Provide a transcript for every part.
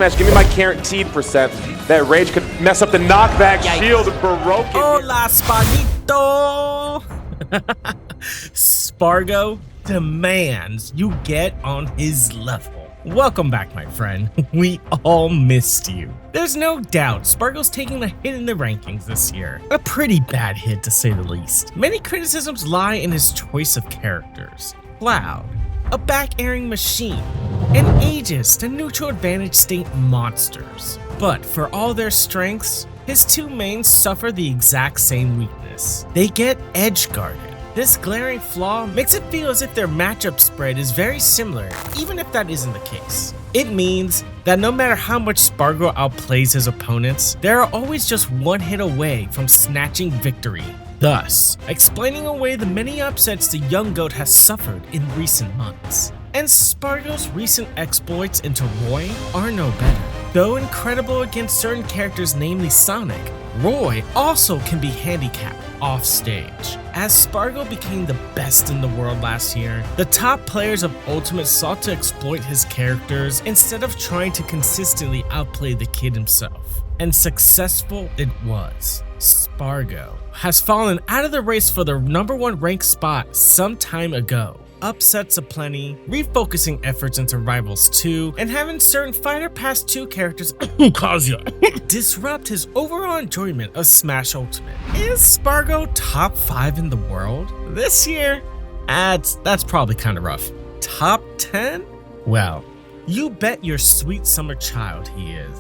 Match, give me my guaranteed percent. That rage could mess up the knockback. Yikes. Shield broken. Hola, Spargito! Spargo demands you get on his level. Welcome back, my friend. We all missed you. There's no doubt Spargo's taking a hit in the rankings this year. A pretty bad hit, to say the least. Many criticisms lie in his choice of characters. Cloud, a back-airing machine, and Aegis, the neutral advantage state monsters. But for all their strengths, his two mains suffer the exact same weakness. They get edge-guarded. This glaring flaw makes it feel as if their matchup spread is very similar, even if that isn't the case. It means that no matter how much Spargo outplays his opponents, they are always just one hit away from snatching victory. Thus, explaining away the many upsets the young goat has suffered in recent months. And Spargo's recent exploits into Roy are no better. Though incredible against certain characters, namely Sonic, Roy also can be handicapped off stage. As Spargo became the best in the world last year, the top players of Ultimate sought to exploit his characters instead of trying to consistently outplay the kid himself. And successful it was. Spargo has fallen out of the race for the #1 ranked spot some time ago. Upsets aplenty, refocusing efforts into Rivals 2, and having certain Fighter Pass 2 characters disrupt his overall enjoyment of Smash Ultimate. Is Spargo top 5 in the world? This year? That's probably kind of rough. Top 10? Well, you bet your sweet summer child he is.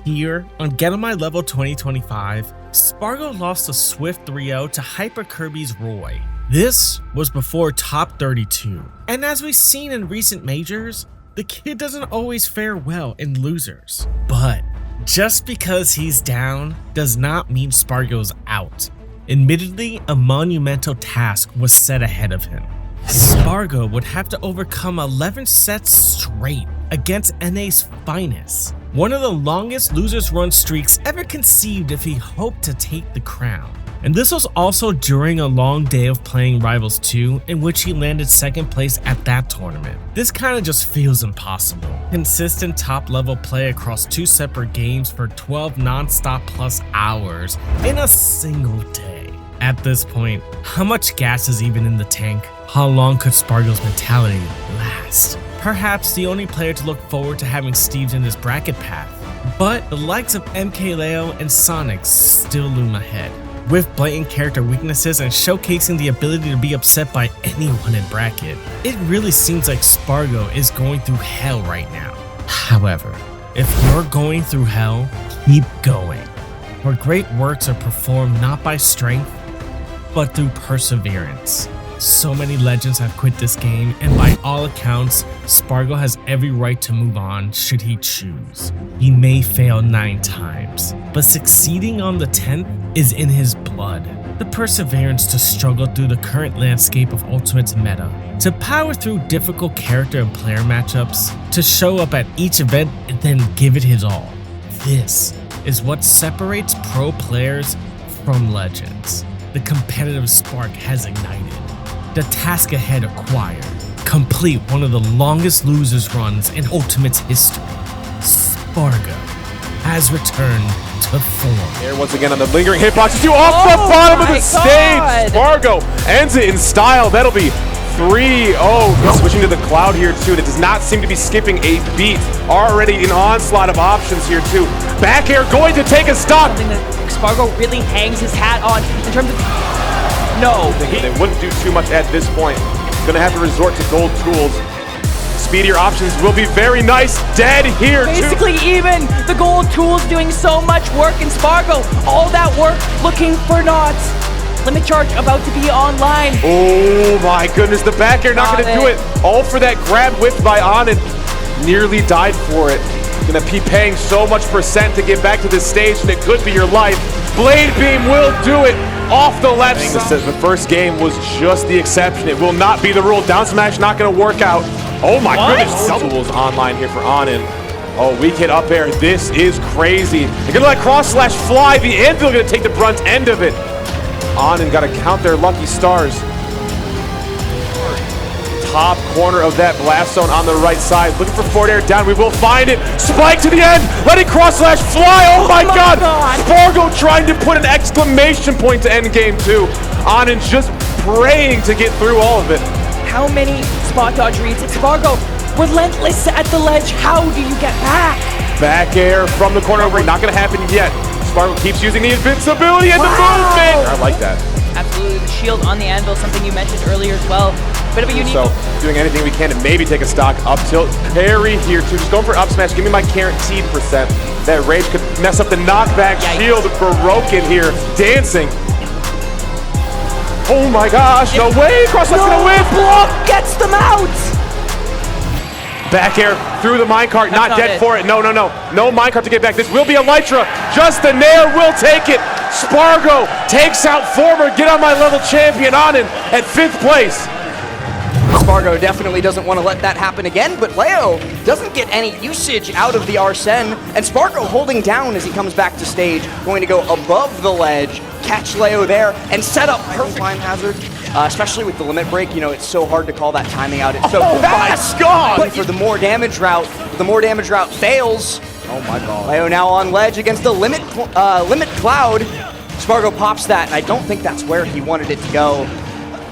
Here on Get On My Level 2025, Spargo lost a swift 3-0 to Hyper Kirby's Roy. This was before top 32, and as we've seen in recent majors, the kid doesn't always fare well in losers. But just because he's down does not mean Spargo's out. Admittedly, a monumental task was set ahead of him. Spargo would have to overcome 11 sets straight against NA's finest, one of the longest losers run streaks ever conceived if he hoped to take the crown. And this was also during a long day of playing Rivals 2, in which he landed second place at that tournament. This kind of just feels impossible. Consistent top level play across 2 separate games for 12 non-stop plus hours in a single day. At this point, how much gas is even in the tank? How long could Spargo's mentality last? Perhaps the only player to look forward to having Steves in his bracket path. But the likes of MkLeo and Sonix still loom ahead, with blatant character weaknesses and showcasing the ability to be upset by anyone in bracket. It really seems like Spargo is going through hell right now. However, if you're going through hell, keep going. For great works are performed not by strength, but through perseverance. So many legends have quit this game, and by all accounts, Spargo has every right to move on should he choose. He may fail 9 times, but succeeding on the 10th is in his blood. The perseverance to struggle through the current landscape of Ultimate's meta, to power through difficult character and player matchups, to show up at each event and then give it his all. This is what separates pro players from legends. The competitive spark has ignited. The task ahead acquired. Complete one of the longest losers runs in Ultimate's history. Spargo has returned to form. Here once again on the lingering hitboxes, off the bottom of the stage. Spargo ends it in style. That'll be 3-0. Switching to the Cloud here too. That does not seem to be skipping a beat. Already an onslaught of options here too. Back air going to take a stock. Something that Spargo really hangs his hat on in terms of... No. They wouldn't do too much at this point. Gonna have to resort to gold tools. Speedier options will be very nice. Dead here Basically even the gold tools doing so much work, and Spargo, all that work looking for naught. Limit charge about to be online. Oh my goodness, the back air not gonna do it. All for that grab whiff by Onin. Nearly died for it. Gonna be paying so much percent to get back to this stage, and it could be your life. Blade Beam will do it off the left side. The first game was just the exception. It will not be the rule. Down smash not gonna work out. Oh my goodness. Tools online here for Onin. Oh, weak hit up air. This is crazy. They're gonna let cross slash fly. The Anvil gonna take the brunt end of it. Onin gotta count their lucky stars. top corner of that blast zone on the right side. Looking for forward air down. We will find it. Spike to the end. Let it cross slash fly. Oh my God. Spargo trying to put an exclamation point to end game 2. Onin's just praying to get through all of it. How many spot dodge reads? Spargo, relentless at the ledge. How do you get back? Back air from the corner. Not going to happen yet. Spargo keeps using the invincibility and the movement. I like that. Absolutely, the shield on the anvil, something you mentioned earlier as well. Bit of a unique. So, doing anything we can to maybe take a stock up tilt. Parry here too, just going for up smash. Give me my guaranteed percent. That rage could mess up the knockback. Yikes. Shield broken here, dancing. Oh my gosh, no way, cross that's gonna win. Block gets them out. Back air through the minecart, not dead for it. No minecart to get back. This will be a Lytra. Just the Nair will take it. Spargo takes out former Get On My Level champion Onin at 5th place. Spargo definitely doesn't want to let that happen again, but Leo doesn't get any usage out of the Arsene, and Spargo holding down as he comes back to stage, going to go above the ledge, catch Leo there, and set up perfect time hazard, especially with the limit break. You know, it's so hard to call that timing out. It's so fast. But for the more damage route, fails. Oh my God. Leo now on ledge against the limit cloud. Spargo pops that, and I don't think that's where he wanted it to go.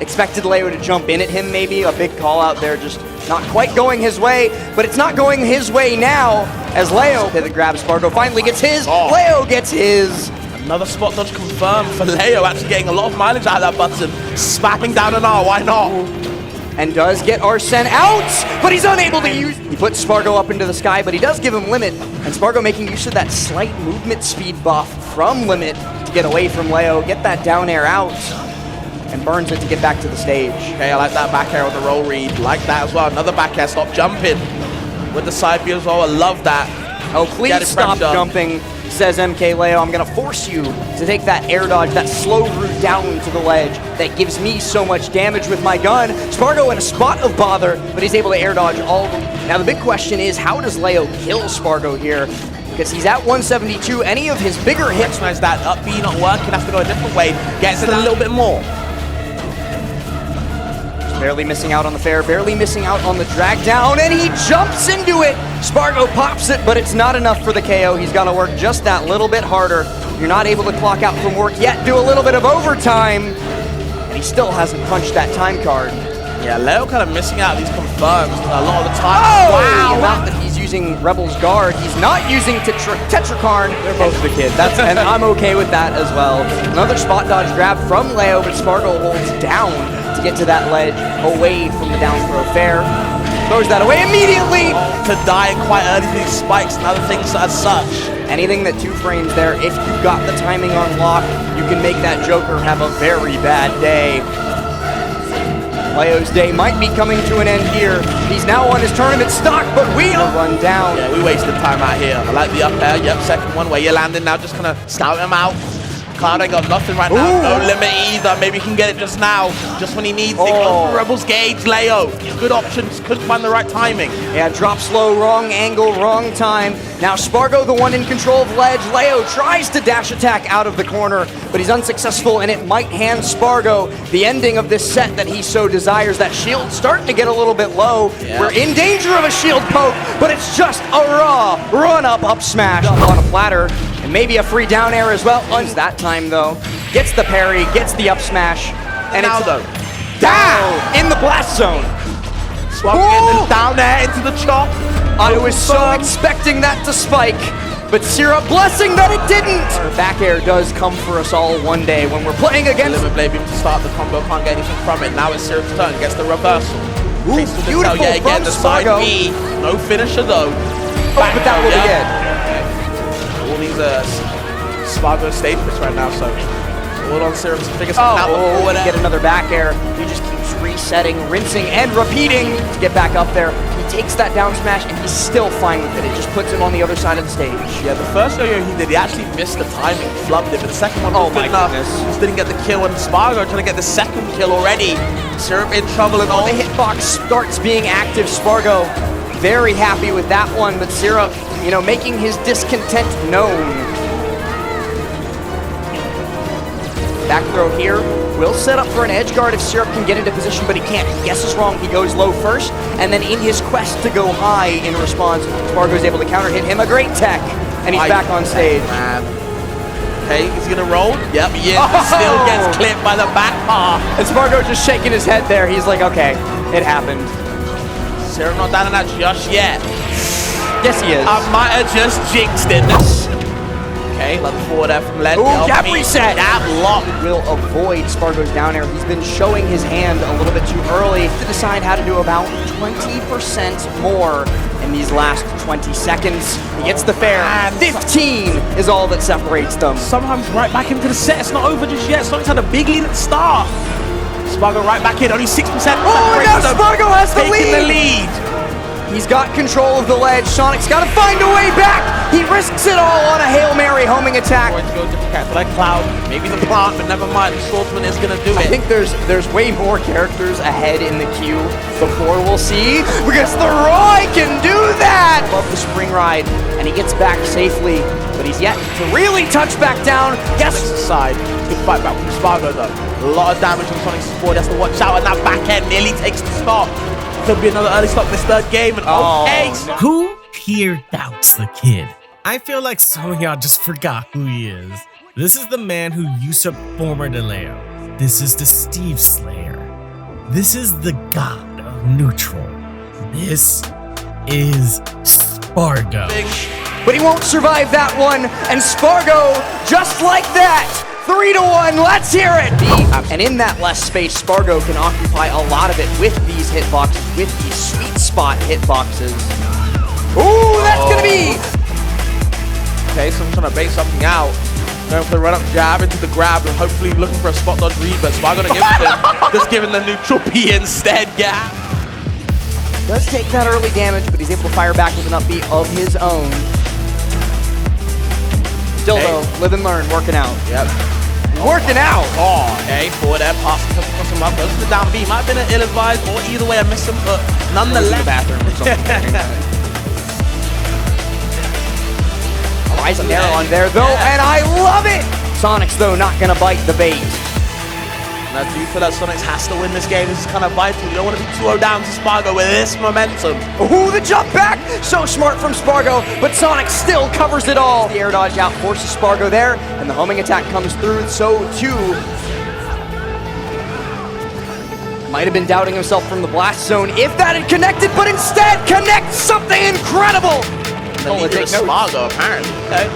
Expected Leo to jump in at him, maybe. A big call out there, just not quite going his way, but it's not going his way now as Leo pivot grabs. Spargo finally gets his. Leo gets his. Another spot dodge confirmed for Leo, actually getting a lot of mileage out of that button. Spamming down an R, why not? And does get Arsene out, but he's unable to use. He puts Spargo up into the sky, but he does give him limit. And Spargo making use of that slight movement speed buff from limit to get away from Leo, get that down air out, and burns it to get back to the stage. Okay, I like that back air on the roll read. Like that as well. Another back air, stop jumping. With the side B as well, I love that. Oh, please stop jumping, says MkLeo. I'm gonna force you to take that air dodge, that slow route down to the ledge that gives me so much damage with my gun. Spargo in a spot of bother, but he's able to air dodge all of them. Now the big question is, how does Leo kill Spargo here? Because he's at 172, any of his bigger hits. Recognize that up B not working, has to go a different way. Gets it a little bit more. Barely missing out on the fair, barely missing out on the drag down, and he jumps into it. Spargo pops it, but it's not enough for the KO. He's got to work just that little bit harder. You're not able to clock out from work yet, do a little bit of overtime, and he still hasn't punched that time card. Yeah, Leo kind of missing out these confirms a lot of the time. Oh, wow! The amount that he's using Rebel's Guard, he's not using Tetrakarn. They're both the kid. And I'm okay with that as well. Another spot dodge grab from Leo, but Spargo holds down to get to that ledge away from the down throw fair. Throws that away immediately. To die quite early to these spikes and other things as such. Anything that 2 frames there, if you got the timing on lock, you can make that Joker have a very bad day. Leo's day might be coming to an end here. He's now on his tournament stock, but we run down. Yeah, we wasted time out here. I like the up air. Yep, second one where you're landing now, just kind of scout him out. Cloud ain't got nothing right now. No limit either. Maybe he can get it just now, just when he needs it. Go for Rebel's Gauge, Leo. Good options, couldn't find the right timing. Yeah, drop slow, wrong angle, wrong time. Now Spargo, the one in control of ledge. Leo tries to dash attack out of the corner, but he's unsuccessful, and it might hand Spargo the ending of this set that he so desires. That shield's starting to get a little bit low. Yeah. We're in danger of a shield poke, but it's just a raw run-up smash on a platter. And maybe a free down air as well. Uns that time though. Gets the parry, gets the up smash. And now it's though. Down in the blast zone. Swapping down there into the chop. I was so expecting that to spike, but Syrup blessing that it didn't. Back air does come for us all one day when we're playing against. Limit Blade beam to start the combo, can't get anything from it. Now it's Syrup's turn, gets the reversal. Ooh, beautiful yet again, from the side Spargo. B. No finisher though. But that will be it. All these Spargo staples right now, so hold on Syrup to figure something out. Get another back air. He just keeps resetting, rinsing, and repeating to get back up there. He takes that down smash, and he's still fine with it. It just puts him on the other side of the stage. Yeah, the first yo-yo he did, he actually missed the timing, flubbed it, but the second one was good enough. Just didn't get the kill, and Spargo trying to get the second kill already. Syrup in trouble and all. The hitbox starts being active. Spargo very happy with that one, but Syrup, you know, making his discontent known. Back throw here will set up for an edge guard if Syrup can get into position, but he can't. He guesses wrong. He goes low first, and then in his quest to go high in response, Spargo's able to counter hit him a great tech, and he's back on stage. Man. Okay, he's gonna roll. Yep, he is. Still gets clipped by the back bar. And Spargo just shaking his head there. He's like, okay, it happened. Syrup not down on that just yet. Yes, he is. I might have just jinxed it. Okay, level forward there from Led. Ooh, jab reset. Jab lock. Will avoid Spargo's down air. He's been showing his hand a little bit too early to decide how to do about 20% more in these last 20 seconds. He gets the fair. 15 is all that separates them. Sometimes right back into the set. It's not over just yet. Sonix had a big lead at the start. Spargo right back in, only 6%. Oh, now Spargo has the taking the lead. He's got control of the ledge. Sonic's got to find a way back. He risks it all on a Hail Mary homing attack. Going to go different character like Cloud, maybe the plant, but never mind. The Swordsman is going to do it. I think there's way more characters ahead in the queue before we'll see, because the Roy can do that. Above the spring ride, and he gets back safely, but he's yet to really touch back down. Yes. Side. Good fight back from Spargo though. A lot of damage on Sonic's support. Has to watch out, and that back end nearly takes the stop. Could be another early stop this third game. And okay. Who here doubts the kid? I feel like some of y'all just forgot who he is. This is the man who usurped former DeLeo. This is the Steve Slayer. This is the god of neutral. This is Spargo. But he won't survive that one, and Spargo, just like that, 3-1, let's hear it! And in that less space, Spargo can occupy a lot of it with these hitboxes, with these sweet spot hitboxes. Ooh, that's gonna be... Okay, so I'm trying to bait something out. Going for the run-up jab into the grab, and hopefully looking for a spot dodge read, but Spargo gonna give it to him. Just giving the neutral P instead, yeah. Does take that early damage, but he's able to fire back with an upbeat of his own. Still though, live and learn, working out. Yep. Working out! Oh, okay, forward there, pass across him up, goes to the down B. Might have been an ill-advised, or either way I missed him, but nonetheless. The bathroom or something. Rising arrow on there though, and I love it! Sonix though not gonna bite the bait. And I do feel that Sonix has to win this game. This is kind of vital. You don't want to be 2-0 down to Spargo with this momentum. Ooh, the jump back! So smart from Spargo, but Sonix still covers it all. The air dodge out forces Spargo there, and the homing attack comes through, so too. Might have been doubting himself from the blast zone if that had connected, but instead connects something incredible! The leader is Spargo, apparently. Okay.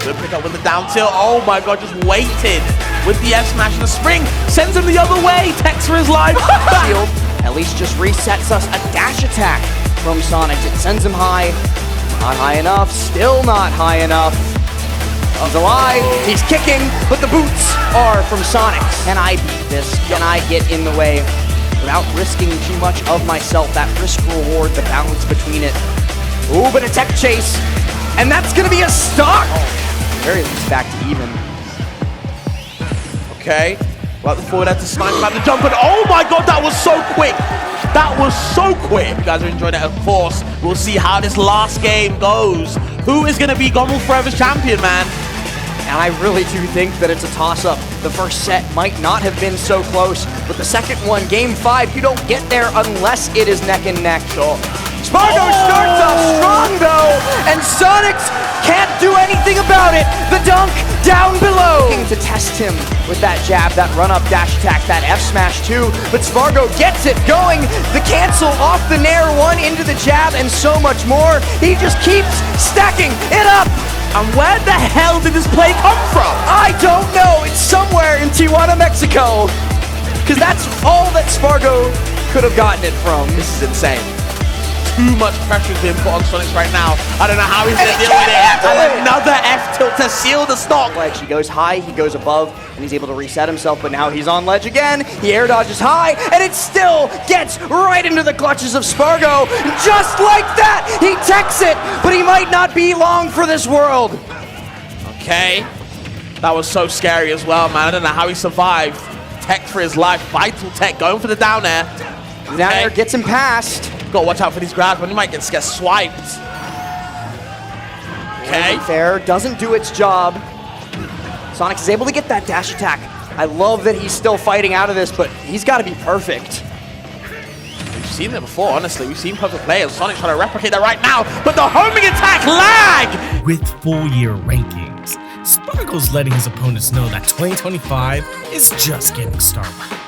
Good pick up with the down tilt. Oh my god, just waited with the F smash and the spring. Sends him the other way. Text for his life. Shield at least just resets us a dash attack from Sonix. It sends him high. Not high enough. Still not high enough. He's alive. He's kicking, but the boots are from Sonix. Can I beat this? Can I get in the way without risking too much of myself? That risk reward, the balance between it. Ooh, but a tech chase. And that's going to be a stock. Very least back to even. Okay. Well, the forward had to snipe him at the jump, and oh my god, that was so quick. That was so quick. If you guys are enjoying it, of course, we'll see how this last game goes. Who is going to be Gommel Forever's champion, man? And I really do think that it's a toss-up. The first set might not have been so close, but the second one, game 5, you don't get there unless it is neck and neck. Sure. Spargo starts off strong though, and Sonix can't do anything about it. The dunk down below. Looking to test him with that jab, that run-up dash attack, that F smash too, but Spargo gets it going. The cancel off the Nair 1 into the jab and so much more. He just keeps stacking it up. And where the hell did this play come from? I don't know. It's somewhere in Tijuana, Mexico. Because that's all that Spargo could have gotten it from. This is insane. Too much pressure is being put on Sonix right now. I don't know how he's going to deal with it. And another F tilt to seal the stock. Ledge, he goes high, he goes above, and he's able to reset himself, but now he's on ledge again. He air dodges high, and it still gets right into the clutches of Spargo. Just like that, he techs it, but he might not be long for this world. Okay. That was so scary as well, man. I don't know how he survived. Tech for his life, vital tech, going for the down air. Down air gets him past. Gotta watch out for these grabs, but he might get swiped. Okay. Fair doesn't do its job. Sonix is able to get that dash attack I love that he's still fighting out of this, but he's got to be perfect. We've seen it before, honestly. We've seen perfect players. Sonix trying to replicate that right now, but the homing attack lag! With full year rankings, Spargo's letting his opponents know that 2025 is just getting started.